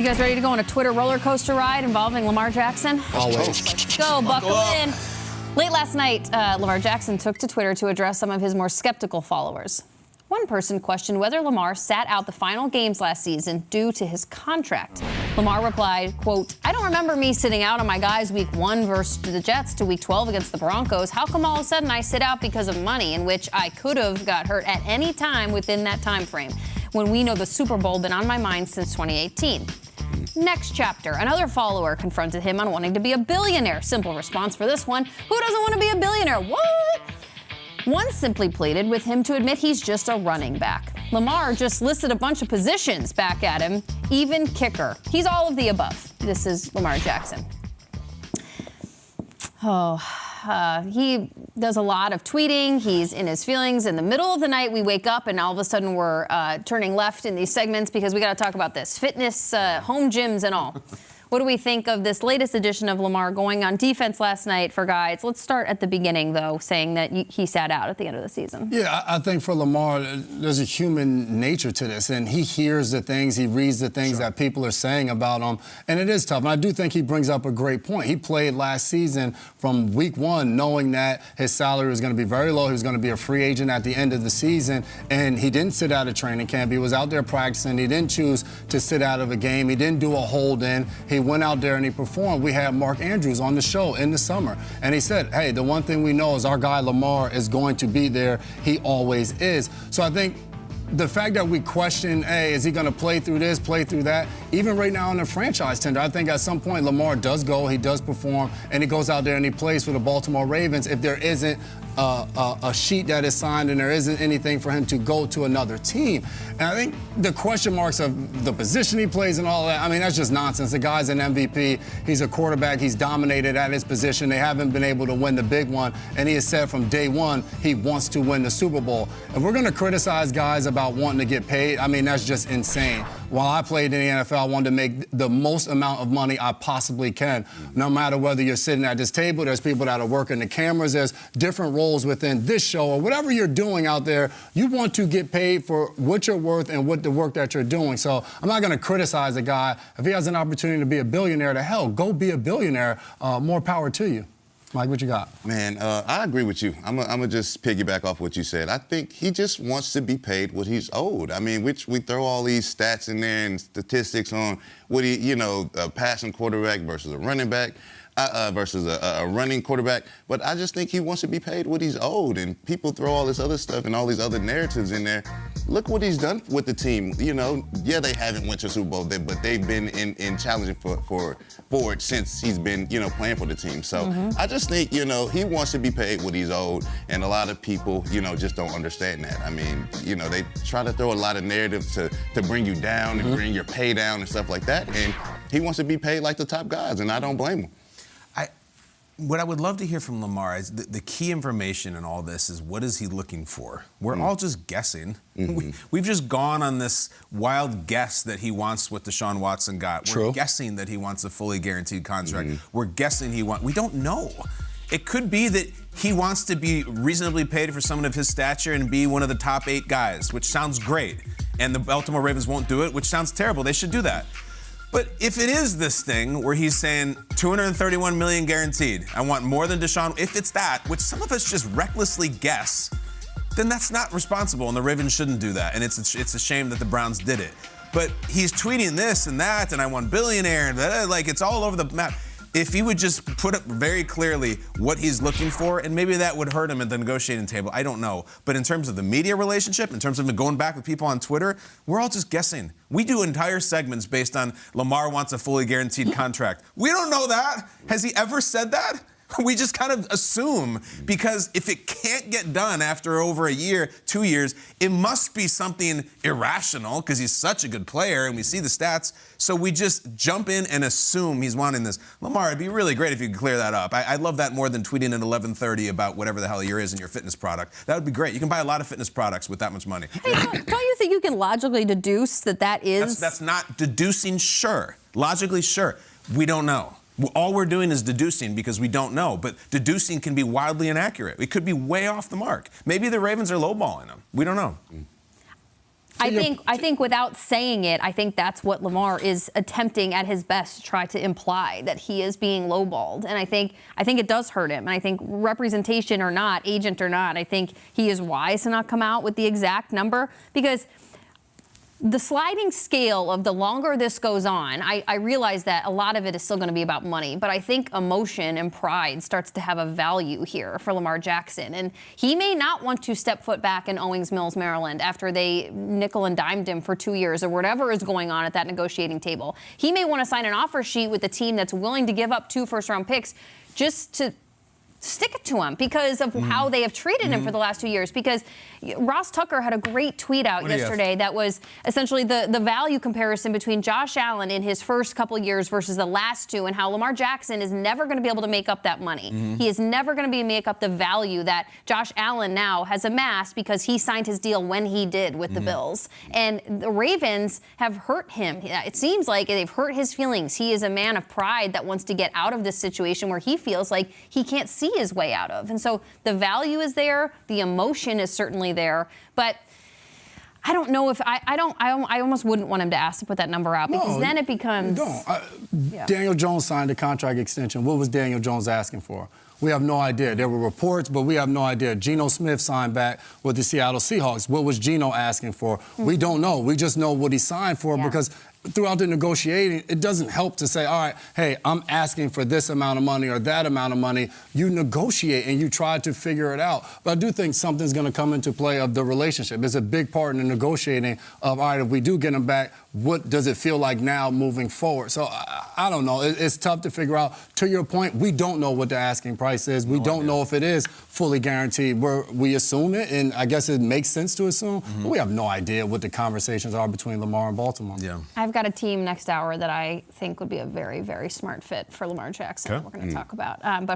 You guys ready to go on a Twitter roller coaster ride involving Lamar Jackson? Always. Let's go, buckle in. Late last night, Lamar Jackson took to Twitter to address some of his more skeptical followers. One person questioned whether Lamar sat out the final games last season due to his contract. Lamar replied, quote, "I don't remember me sitting out on my guys week 1 versus the Jets to week 12 against the Broncos. How come all of a sudden I sit out because of money, in which I could have got hurt at any time within that time frame, when we know the Super Bowl been on my mind since 2018. Next chapter, another follower confronted him on wanting to be a billionaire. Simple response for this one: who doesn't want to be a billionaire? What? One simply pleaded with him to admit he's just a running back. Lamar just listed a bunch of positions back at him, even kicker. He's all of the above. This is Lamar Jackson. He does a lot of tweeting. He's in his feelings. In the middle of the night, we wake up and all of a sudden we're turning left in these segments because we got to talk about this. Fitness, home gyms and all. What do we think of this latest edition of Lamar going on defense last night for guys? Let's start at the beginning, though, saying that he sat out at the end of the season. Yeah, I think for Lamar, there's a human nature to this, and he hears the things, he reads the things that people are saying about him, and it is tough. And I do think he brings up a great point. He played last season from week 1 knowing that his salary was going to be very low. He was going to be a free agent at the end of the season, and he didn't sit out of training camp. He was out there practicing. He didn't choose to sit out of a game. He didn't do a hold-in. He went out there and he performed. We had Mark Andrews on the show in the summer, and he said, hey, the one thing we know is our guy Lamar is going to be there. He always is. So I think the fact that we question, hey, is he going to play through this, play through that? Even right now in the franchise tender, I think at some point Lamar does go, he does perform, and he goes out there and he plays for the Baltimore Ravens if there isn't a sheet that is signed and there isn't anything for him to go to another team. And I think the question marks of the position he plays and all that, I mean, that's just nonsense. The guy's an MVP. He's a quarterback. He's dominated at his position. They haven't been able to win the big one, and he has said from day one he wants to win the Super Bowl. If we're going to criticize guys about wanting to get paid, I mean, that's just insane. While I played in the NFL, I wanted to make the most amount of money I possibly can. No matter whether you're sitting at this table, there's people that are working the cameras, there's different roles within this show, or whatever you're doing out there, you want to get paid for what you're worth and what the work that you're doing. So I'm not going to criticize a guy. If he has an opportunity to be a billionaire, to hell, go be a billionaire. More power to you. Mike, what you got? Man, I agree with you. I'm gonna just piggyback off what you said. I think he just wants to be paid what he's owed. I mean, we throw all these stats in there and statistics on what he, a passing quarterback versus a running back. Versus a running quarterback, but I just think he wants to be paid what he's owed, and people throw all this other stuff and all these other narratives in there. Look what he's done with the team. Yeah, they haven't went to the Super Bowl, but they've been in challenging for it since he's been, playing for the team. So I just think, he wants to be paid what he's owed, and a lot of people, just don't understand that. I mean, they try to throw a lot of narratives to bring you down and bring your pay down and stuff like that, and he wants to be paid like the top guys, and I don't blame him. What I would love to hear from Lamar is the key information in all this is what is he looking for? We're all just guessing. We've just gone on this wild guess that he wants what Deshaun Watson got. True. We're guessing that he wants a fully guaranteed contract. We're guessing we don't know. It could be that he wants to be reasonably paid for someone of his stature and be one of the top 8 guys, which sounds great. And the Baltimore Ravens won't do it, which sounds terrible. They should do that. But if it is this thing where he's saying $231 million guaranteed, I want more than Deshaun, if it's that, which some of us just recklessly guess, then that's not responsible, and the Ravens shouldn't do that. And it's a shame that the Browns did it. But he's tweeting this and that, and I want billionaire, and like it's all over the map. If he would just put up very clearly what he's looking for, and maybe that would hurt him at the negotiating table, I don't know. But in terms of the media relationship, in terms of going back with people on Twitter, we're all just guessing. We do entire segments based on Lamar wants a fully guaranteed contract. We don't know that. Has he ever said that? We just kind of assume, because if it can't get done after over a year, 2 years, it must be something irrational because he's such a good player and we see the stats. So we just jump in and assume he's wanting this. Lamar, it'd be really great if you could clear that up. I'd love that more than tweeting at 11:30 about whatever the hell your is in your fitness product. That would be great. You can buy a lot of fitness products with that much money. Hey, don't you think you can logically deduce that is? That's not deducing, sure. Logically, sure. We don't know. All we're doing is deducing because we don't know. But deducing can be wildly inaccurate. It could be way off the mark. Maybe the Ravens are lowballing him. We don't know. I think without saying it, I think that's what Lamar is attempting at his best to try to imply, that he is being lowballed. And I think it does hurt him. And I think representation or not, agent or not, I think he is wise to not come out with the exact number, because the sliding scale of the longer this goes on, I realize that a lot of it is still going to be about money, but I think emotion and pride starts to have a value here for Lamar Jackson. And he may not want to step foot back in Owings Mills, Maryland, after they nickel and dimed him for 2 years or whatever is going on at that negotiating table. He may want to sign an offer sheet with a team that's willing to give up 2 first-round picks just to stick it to him because of how they have treated him for the last 2 years. Because Ross Tucker had a great tweet out yesterday that was essentially the value comparison between Josh Allen in his first couple years versus the last 2, and how Lamar Jackson is never going to be able to make up that money. He is never going to be make up the value that Josh Allen now has amassed because he signed his deal when he did with the Bills. And the Ravens have hurt him. It seems like they've hurt his feelings. He is a man of pride that wants to get out of this situation where he feels like he can't see his way out of. And so the value is there, the emotion is certainly there, but I don't know if I almost wouldn't want him to ask to put that number out, because then it becomes. Daniel Jones signed a contract extension. What was Daniel Jones asking for? We have no idea. There were reports, but we have no idea. Geno Smith signed back with the Seattle Seahawks. What was Geno asking for? We don't know. We just know what he signed for, because throughout the negotiating, it doesn't help to say, all right, hey, I'm asking for this amount of money or that amount of money. You negotiate and you try to figure it out. But I do think something's going to come into play of the relationship. It's a big part in the negotiating of, all right, if we do get him back, what does it feel like now moving forward? So I don't know. It's tough to figure out. To your point, we don't know what the asking price is. We don't know if it is fully guaranteed. We assume it, and I guess it makes sense to assume, but we have no idea what the conversations are between Lamar and Baltimore. I've got a team next hour that I think would be a very, very smart fit for Lamar Jackson that we're going to talk about. But